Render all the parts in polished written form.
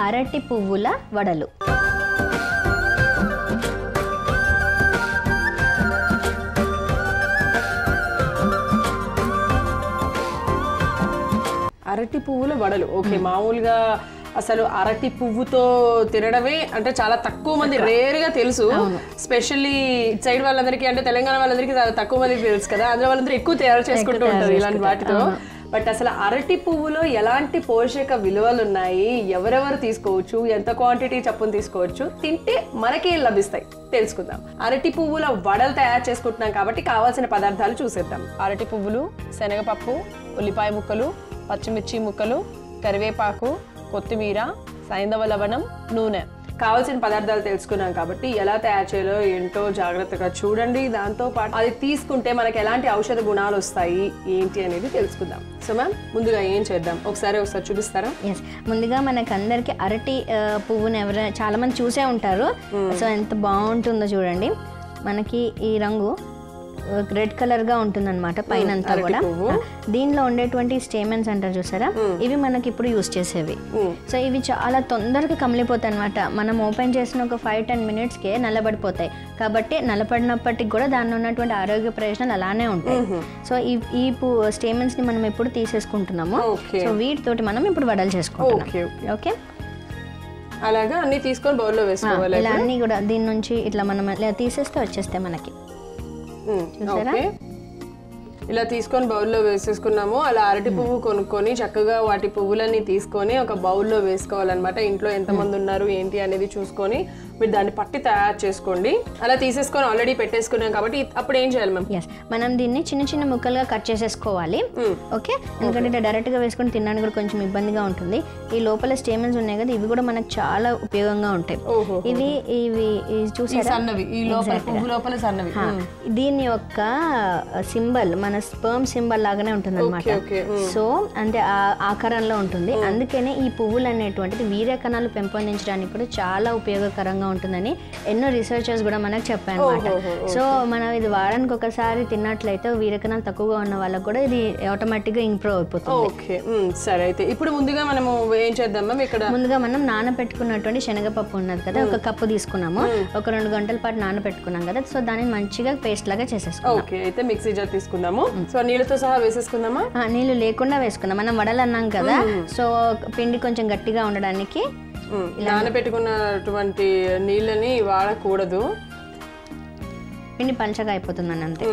అరటి పువ్వుల వడలు. అరటి పువ్వుల వడలు. ఓకే, మామూలుగా అసలు అరటి పువ్వుతో తినడమే అంటే చాలా తక్కువ మంది రేర్ గా తెలుసు. స్పెషల్లీ ఇట్ సైడ్ వాళ్ళందరికీ అంటే తెలంగాణ వాళ్ళందరికీ చాలా తక్కువ మందికి తెలుసు కదా, అందులో వాళ్ళందరూ ఎక్కువ తయారు చేసుకుంటూ ఉంటారు ఇలాంటి వాటితో. బట్ అసలు అరటి పువ్వులో ఎలాంటి పోషక విలువలు ఉన్నాయి, ఎవరెవరు తీసుకోవచ్చు, ఎంత క్వాంటిటీ చప్పున తీసుకోవచ్చు, తింటే మనకి లభిస్తాయి తెలుసుకుందాం. అరటి పువ్వుల వడలు తయారు చేసుకుంటున్నాం కాబట్టి కావాల్సిన పదార్థాలు చూసేద్దాం. అరటి పువ్వులు, శనగపప్పు, ఉల్లిపాయ ముక్కలు, పచ్చిమిర్చి ముక్కలు, కరివేపాకు, కొత్తిమీర, సైంధవ లవణం, నూనె. కావాల్సిన పదార్థాలు తెలుసుకున్నాం కాబట్టి ఎలా తయారు చేయాలో ఏంటో జాగ్రత్తగా చూడండి. దాంతో పాటు అది తీసుకుంటే మనకి ఎలాంటి ఔషధ గుణాలు వస్తాయి ఏంటి అనేది తెలుసుకుందాం. సో మ్యామ్, ముందుగా ఏం చేద్దాం ఒకసారి చూపిస్తారా? ఎస్, ముందుగా మనకు అందరికి అరటి పువ్వుని ఎవరైనా చాలా మంది చూసే ఉంటారు. సో ఎంత బాగుంటుందో చూడండి. మనకి ఈ రంగు రెడ్ కలర్ గా ఉంటుంది అనమాట పైన అంతా కూడా. దీనిలో ఉండేటువంటి స్టేమెన్స్ అంటారు చూసారా, ఇవి మనకి ఇప్పుడు యూస్ చేసేవి. సో ఇవి చాలా తొందరగా కమిలిపోతాయి అనమాట. మనం ఓపెన్ చేసిన ఒక 5-10 minutesకే నల్లబడిపోతాయి. కాబట్టి నల్లబడినప్పటికి కూడా దానిలో ఉన్నటువంటి ఆరోగ్య ప్రయోజనాలు అలానే ఉంటాయి. సో ఈ స్టేమెన్స్ ని మనం ఎప్పుడు తీసేసుకుంటున్నాము. సో వీటితోటి మనం ఇప్పుడు వడలు చేసుకుంటున్నాం. ఓకే, అలాగా అన్ని తీసుకొని బౌల్లో వేసుకోవాలి. ఇలా అన్ని కూడా దీని నుంచి ఇట్లా మనం ఇలా తీసేస్తే వచ్చేస్తాయి మనకి. ఇలా తీసుకొని బౌల్లో వేసేసుకున్నాము. అలా అరటి పువ్వు కొనుక్కొని చక్కగా వాటి పువ్వులన్నీ తీసుకొని ఒక బౌల్లో వేసుకోవాలన్నమాట. ఇంట్లో ఎంతమంది ఉన్నారు ఏంటి అనేది చూసుకొని మీరు దాన్ని పట్టి తయారు చేసుకోండి. అలా తీసేసుకొని ఆల్రెడీ పెట్టేసుకున్నాం కాబట్టి అప్పుడు ఏం చేయాలి మ్యామ్? మనం దీన్ని చిన్న చిన్న ముక్కలుగా కట్ చేసేసుకోవాలి. ఓకే, ఎందుకంటే డైరెక్ట్ గా వేసుకొని తినడానికి కూడా కొంచెం ఇబ్బందిగా ఉంటుంది. ఈ లోపల స్టేమన్స్ ఉన్నాయి కదా, ఇవి కూడా మనకు చాలా ఉపయోగంగా ఉంటాయి. ఇవి ఇవి చూసారా, దీని యొక్క సింబల్ మన స్పర్మ్ సింబల్ లాగానే ఉంటుంది అనమాట. సో అంటే ఆకారంలో ఉంటుంది. అందుకనే ఈ పువ్వులు అనేటువంటిది వీర్య కణాలు పెంపొందించడానికి కూడా చాలా ఉపయోగకరంగా ఉంటుందని ఎన్నో రీసెర్చర్స్ కూడా మనకు చెప్పారు అనమాట. సో మనం ఇది వారానికి ఒకసారి తిన్నట్లయితే వీరకణాలు తక్కువగా ఉన్న వాళ్ళకి కూడా ఇది ఆటోమేటిక్ గా ఇంప్రూవ్ అయిపోతుంది. ఓకే, సరే. అయితే ఇప్పుడు ముందుగా మనము ఏం చేద్దాం? ఇక్కడ ముందుగా మనం నానబెట్టుకున్నటువంటి శనగపప్పు ఉన్నది కదా, ఒక కప్పు తీసుకున్నాము. ఒక 2 గంటల పాటు నానబెట్టుకున్నాం కదా, సో దాన్ని మంచిగా పేస్ట్ లాగా చేసేసుకున్నాం. ఓకే, అయితే మిక్సీ జార్ తీసుకుందాము. సో నీళ్ళతో సహా వేసేసుకుందామా? నీళ్ళు లేకుండా వేసుకుందాం. మనం వడలు అన్నాం కదా, సో పిండి కొంచెం గట్టిగా ఉండడానికి నానబెట్టుకున్నటువంటి నీళ్ళని వాడకూడదు, పిండి పంచగా అయిపోతుందని అంతే.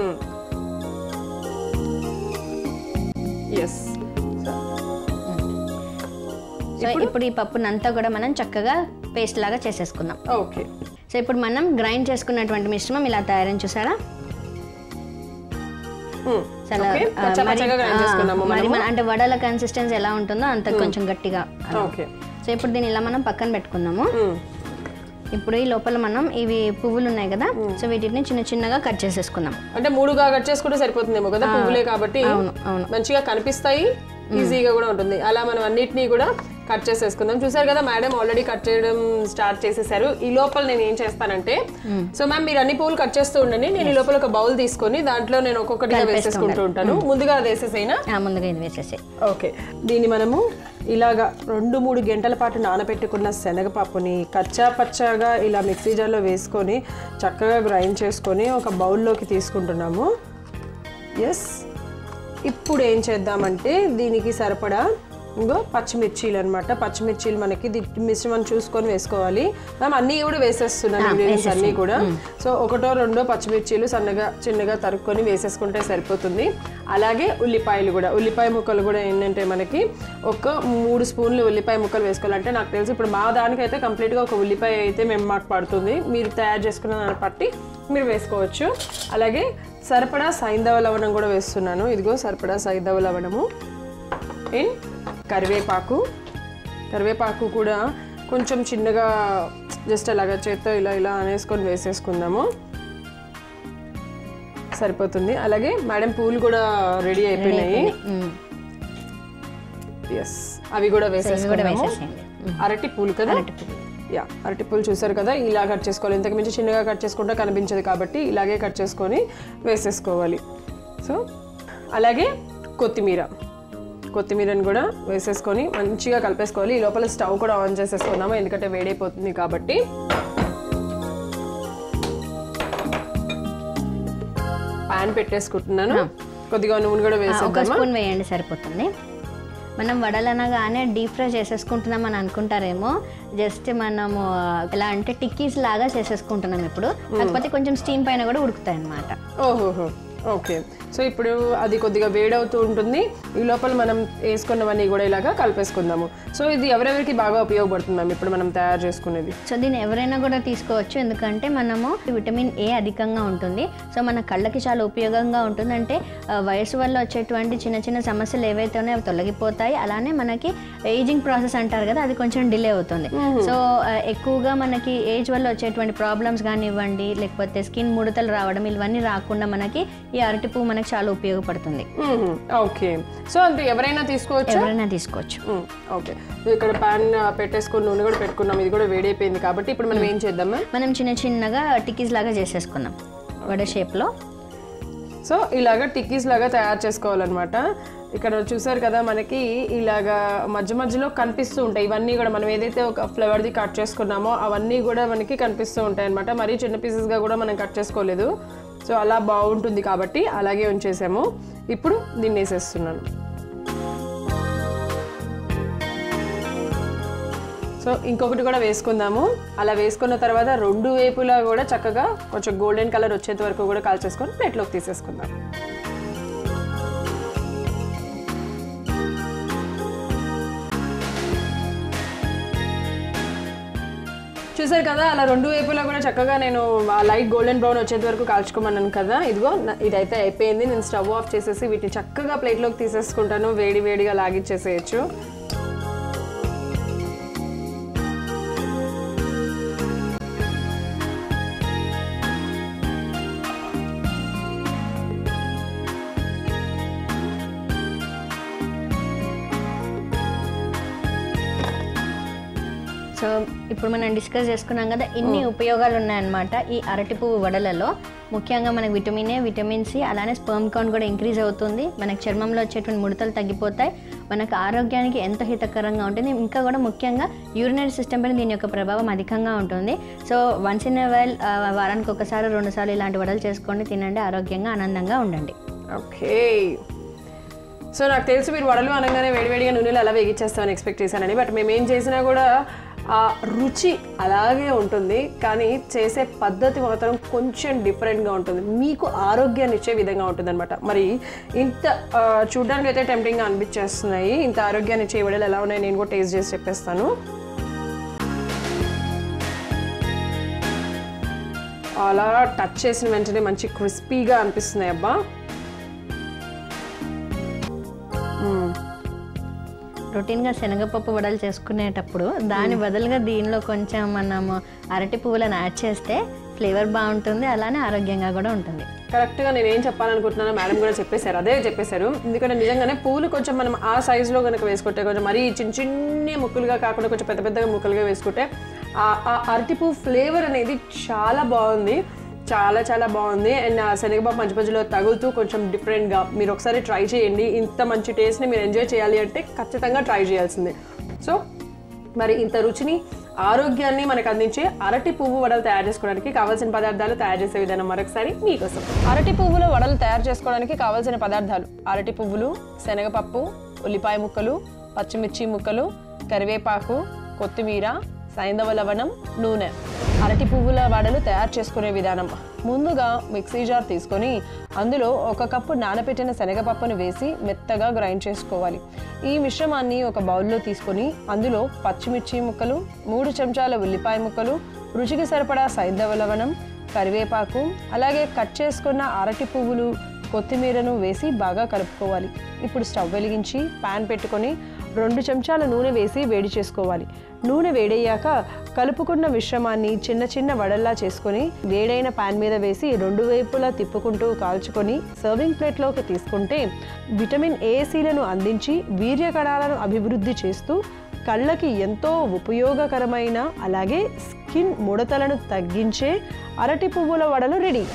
సో ఇప్పుడు ఈ పప్పును అంతా కూడా మనం చక్కగా పేస్ట్ లాగా చేసేసుకుందాం. ఓకే, సో ఇప్పుడు మనం గ్రైండ్ చేసుకున్నటువంటి మిశ్రమం ఇలా తయారని చూసారా, అంటే వడల కన్సిస్టెన్సీ ఎలా ఉంటుందో అంత కొంచెం గట్టిగా. సో ఇప్పుడు దీన్ని ఇలా మనం పక్కన పెట్టుకుందాము. ఇప్పుడు ఈ లోపల మనం ఇవి పువ్వులు ఉన్నాయి కదా, సో వీటిని చిన్న చిన్నగా కట్ చేసేసుకుందాం. అంటే 3గా కట్ చేసుకుంటే సరిపోతుందేమో కదా, పువ్వులే కాబట్టి మంచిగా కనిపిస్తాయి, ఈజీగా కూడా ఉంటుంది. అలా మనం అన్నిటినీ కూడా కట్ చేసేసుకుందాం. చూసారు కదా, మేడం ఆల్రెడీ కట్ చేయడం స్టార్ట్ చేసేసారు. ఈ లోపల నేను ఏం చేస్తానంటే, సో మ్యామ్ మీరు అన్ని పువ్వులు కట్ చేస్తూ ఉండండి, నేను ఈ లోపల ఒక బౌల్ తీసుకొని దాంట్లో నేను ఒక్కొక్కటిగా వేసేసుకుంటూ ఉంటాను. ముందుగా అది వేసేసైనా? ముందుగా ఇది వేసేసి. ఓకే, దీన్ని మనము ఇలాగా 2-3 గంటల పాటు నానబెట్టుకున్న శనగపప్పుని కచ్చా పచ్చాగా ఇలా మిక్సీ జార్లో వేసుకొని చక్కగా గ్రైండ్ చేసుకొని ఒక బౌల్లోకి తీసుకుంటున్నాము. ఎస్, ఇప్పుడు ఏం చేద్దామంటే దీనికి సరిపడా ఇంకో పచ్చిమిర్చీలు అనమాట. పచ్చిమిర్చీలు మనకి మిశ్రమం చూసుకొని వేసుకోవాలి. మేము అన్నీ కూడా వేసేస్తున్నాను, ఇంగ్రీడియంట్స్ అన్నీ కూడా. సో 1-2 పచ్చిమిర్చీలు చిన్నగా తరుక్కొని వేసేసుకుంటే సరిపోతుంది. అలాగే ఉల్లిపాయలు కూడా, ఉల్లిపాయ ముక్కలు కూడా ఏంటంటే మనకి ఒక 3 స్పూన్లు ఉల్లిపాయ ముక్కలు వేసుకోవాలంటే నాకు తెలిసి ఇప్పుడు మా దానికైతే కంప్లీట్గా ఒక ఉల్లిపాయ అయితే మాకు పడుతుంది. మీరు తయారు చేసుకున్న దాన్ని బట్టి మీరు వేసుకోవచ్చు. అలాగే సరిపడా సైంధవ లవణం కూడా వేస్తున్నాను. ఇదిగో సరిపడా సైంధవ లవణము. కరివేపాకు కూడా కొంచెం చిన్నగా జస్ట్ అలాగా చేత్తో ఇలా అనేసుకొని వేసేసుకుందాము, సరిపోతుంది. అలాగే మేడం పూలు కూడా రెడీ అయిపోయినాయి. ఎస్, అవి కూడా వేసేసుకున్నాము. అరటి పూలు కదా, అరటి పూలు చూసారు కదా, ఇలా కట్ చేసుకోవాలి. ఇంతకు మించి చిన్నగా కట్ చేసుకుంటే కనిపించదు కాబట్టి ఇలాగే కట్ చేసుకొని వేసేసుకోవాలి. సో అలాగే కొత్తిమీర కొత్తిమీరని కూడా వేసేసుకొని మంచిగా కలిపేసుకోవాలి. ఈ లోపల స్టవ్ కూడా ఆన్ చేసేసుకుందాము, ఎందుకంటే వేడైపోతుంది కాబట్టి. పాన్ పెట్టేసుకుంటున్నాను. కొద్దిగా నూనె కూడా వేసేద్దామా? ఒక స్పూన్ వేయండి సరిపోతుంది. మనం వడలు అనగానే డీప్ ఫ్రై చేసేసుకుంటున్నాం అని అనుకుంటారేమో, జస్ట్ మనము ఎలా అంటే టిక్కీస్ లాగా చేసేసుకుంటున్నాం ఇప్పుడు. కాకపోతే కొంచెం స్టీమ్ పైన కూడా ఉడుకుతాయి అన్నమాట. ఓహోహో, ఓకే. సో ఇప్పుడు అది కొద్దిగా వేడవుతూ ఉంటుంది. ఈ లోపల మనం వేసుకున్నవన్నీ కూడా ఇలాగా కలిపేసుకుందాము. సో ఇది ఎవరెవరికి బాగా ఉపయోగపడుతుంది మ్యామ్ ఇప్పుడు మనం తయారు చేసుకునేది? సో దీన్ని ఎవరైనా కూడా తీసుకోవచ్చు, ఎందుకంటే మనము విటమిన్ ఏ అధికంగా ఉంటుంది. సో మన కళ్ళకి చాలా ఉపయోగంగా ఉంటుంది. అంటే వయసు వల్ల వచ్చేటువంటి చిన్న చిన్న సమస్యలు ఏవైతే ఉన్నాయో అవి తొలగిపోతాయి. అలానే మనకి ఏజింగ్ ప్రాసెస్ అంటారు కదా, అది కొంచెం డిలే అవుతుంది. సో ఎక్కువగా మనకి ఏజ్ వల్ల వచ్చేటువంటి ప్రాబ్లమ్స్ కానివ్వండి, లేకపోతే స్కిన్ ముడతలు రావడం, ఇవన్నీ రాకుండా మనకి ఈ అరటి పువ్వు మనకి చాలా ఉపయోగపడుతుంది. ఓకే. సో అంటే ఎవరైనా తీసుకోవచ్చు? ఎవరైనా తీసుకోవచ్చు. ఓకే. ఇక్కడ పాన్ పెట్టేసుకుని నూనె కూడా పెట్టుకున్నాం, ఇది కూడా వేడైపోయింది కాబట్టి ఇప్పుడు మనం ఏం చేద్దామా? మనం చిన్న చిన్నగా టిక్కీస్ లాగా చేసేసుకుందాం వడ షేప్లో. సో ఇలాగా టిక్కీస్ లాగా తయారు చేసుకోవాలన్నమాట. ఇక్కడ చూసారు కదా, మనకి ఇలాగా మధ్య మధ్యలో కనిపిస్తూ ఉంటాయి. ఇవన్నీ కూడా మనం ఏదైతే ఒక ఫ్లేవర్ది కట్ చేసుకున్నామో అవన్నీ కూడా మనకి కనిపిస్తూ ఉంటాయి అనమాట. మరీ చిన్న పీసెస్గా కూడా మనం కట్ చేసుకోలేదు. సో అలా బాగుంటుంది కాబట్టి అలాగే ఉంచేసాము. ఇప్పుడు దీన్ని వేసేస్తున్నాను. సో ఇంకొకటి కూడా వేసుకుందాము. అలా వేసుకున్న తర్వాత రెండు వైపులా కూడా చక్కగా కొంచెం గోల్డెన్ కలర్ వచ్చేంత వరకు కూడా కాల్చేసుకొని ప్లేట్లోకి తీసేసుకుందాం. చూసారు కదా, అలా రెండు వైపులా కూడా చక్కగా నేను లైట్ గోల్డెన్ బ్రౌన్ వచ్చేంత వరకు కాల్చుకోమన్నాను కదా. ఇదిగో ఇదైతే అయిపోయింది. నేను స్టవ్ ఆఫ్ చేసేసి వీటిని చక్కగా ప్లేట్లోకి తీసేసుకుంటాను. వేడి వేడిగా లాగిచ్చేసేయచ్చు. సో ఇప్పుడు మనం డిస్కస్ చేసుకున్నాం కదా, ఇన్ని ఉపయోగాలు ఉన్నాయన్నమాట ఈ అరటి పువ్వు వడలలో. ముఖ్యంగా మనకు విటమిన్ ఏ, విటమిన్ సి, అలానే స్పర్మ్ కౌంట్ కూడా ఇంక్రీజ్ అవుతుంది. మనకు చర్మంలో వచ్చేటువంటి ముడతలు తగ్గిపోతాయి. మనకు ఆరోగ్యానికి ఎంతో హితకరంగా ఉంటుంది. ఇంకా కూడా ముఖ్యంగా యూరినరీ సిస్టమ్ పైన దీని యొక్క ప్రభావం అధికంగా ఉంటుంది. So once in a while, వారానికి ఒకసారి 2 సార్లు ఇలాంటి వడలు చేసుకోండి, తినండి, ఆరోగ్యంగా ఆనందంగా ఉండండి. ఓకే. సో నాకు తెలుసు మీరు వడలు అనగానే వేడివేడిగా నూనెలు అలా వేగించేస్తామని ఎక్స్పెక్ట్ చేశానని. బట్ మేము ఏం చేసినా కూడా ఆ రుచి అలాగే ఉంటుంది, కానీ చేసే పద్ధతి మాత్రం కొంచెం డిఫరెంట్గా ఉంటుంది. మీకు ఆరోగ్యాన్ని ఇచ్చే విధంగా ఉంటుంది అనమాట. మరి ఇంత చూడడానికి అయితే టెంప్టింగ్గా అనిపించేస్తున్నాయి. ఇంత ఆరోగ్యాన్ని ఇచ్చే వడలు ఎలా ఉన్నాయి నేను కూడా టేస్ట్ చేసి చెప్పేస్తాను. అలా టచ్ చేసిన వెంటనే మంచి క్రిస్పీగా అనిపిస్తున్నాయి. అబ్బా, రొటీన్గా శనగపప్పు వడలు చేసుకునేటప్పుడు దాని బదులుగా దీనిలో కొంచెం మనము అరటి పువ్వులను యాడ్ చేస్తే ఫ్లేవర్ బాగుంటుంది, అలానే ఆరోగ్యంగా కూడా ఉంటుంది. కరెక్ట్గా నేను ఏం చెప్పాలనుకుంటున్నానో మేడం కూడా చెప్పేశారు, అదే చెప్పేశారు. ఎందుకంటే నిజంగానే పూలు కొంచెం మనం ఆ సైజులో కనుక వేసుకుంటే, కొంచెం మరీ చిన్న చిన్న ముక్కలుగా కాకుండా కొంచెం పెద్ద పెద్దగా ముక్కలుగా వేసుకుంటే ఆ అరటి పువ్వు ఫ్లేవర్ అనేది చాలా బాగుంది, చాలా చాలా బాగుంది. అండ్ శనగపప్పు మధ్య మధ్యలో తగులుతూ కొంచెం డిఫరెంట్గా మీరు ఒకసారి ట్రై చేయండి. ఇంత మంచి టేస్ట్ని మీరు ఎంజాయ్ చేయాలి అంటే ఖచ్చితంగా ట్రై చేయాల్సిందే. సో మరి ఇంత రుచిని, ఆరోగ్యాన్ని మనకు అందించే అరటి పువ్వు వడలు తయారు చేసుకోవడానికి కావాల్సిన పదార్థాలు, తయారు చేసే విధానం మరొకసారి మీకోసం. అరటి పువ్వుల వడలు తయారు చేసుకోవడానికి కావాల్సిన పదార్థాలు: అరటి పువ్వులు, శనగపప్పు, ఉల్లిపాయ ముక్కలు, పచ్చిమిర్చి ముక్కలు, కరివేపాకు, కొత్తిమీర, సైంధవ లవణం, నూనె. అరటి పువ్వుల వడలు తయారు చేసుకునే విధానం: ముందుగా మిక్సీ జార్ తీసుకొని అందులో 1 కప్పు నానబెట్టిన శనగపప్పును వేసి మెత్తగా గ్రైండ్ చేసుకోవాలి. ఈ మిశ్రమాన్ని ఒక బౌల్లో తీసుకొని అందులో పచ్చిమిర్చి ముక్కలు, 3 చెంచాల ఉల్లిపాయ ముక్కలు, రుచికి సరిపడా సైంధవ లవణం, కరివేపాకు, అలాగే కట్ చేసుకున్న అరటి పువ్వులు, కొత్తిమీరను వేసి బాగా కలుపుకోవాలి. ఇప్పుడు స్టవ్ వెలిగించి పాన్ పెట్టుకొని 2 చెంచాల నూనె వేసి వేడి చేసుకోవాలి. నూనె వేడయ్యాక కలుపుకున్న మిశ్రమాన్ని చిన్న చిన్న వడల్లా చేసుకొని వేడైన పాన్ మీద వేసి 2 వైపులా తిప్పుకుంటూ కాల్చుకొని సర్వింగ్ ప్లేట్లోకి తీసుకుంటే విటమిన్ ఏ, సిలను అందించి వీర్య కణాలను అభివృద్ధి చేస్తూ కళ్ళకి ఎంతో ఉపయోగకరమైన, అలాగే స్కిన్ ముడతలను తగ్గించే అరటి పువ్వుల వడలు రెడీ.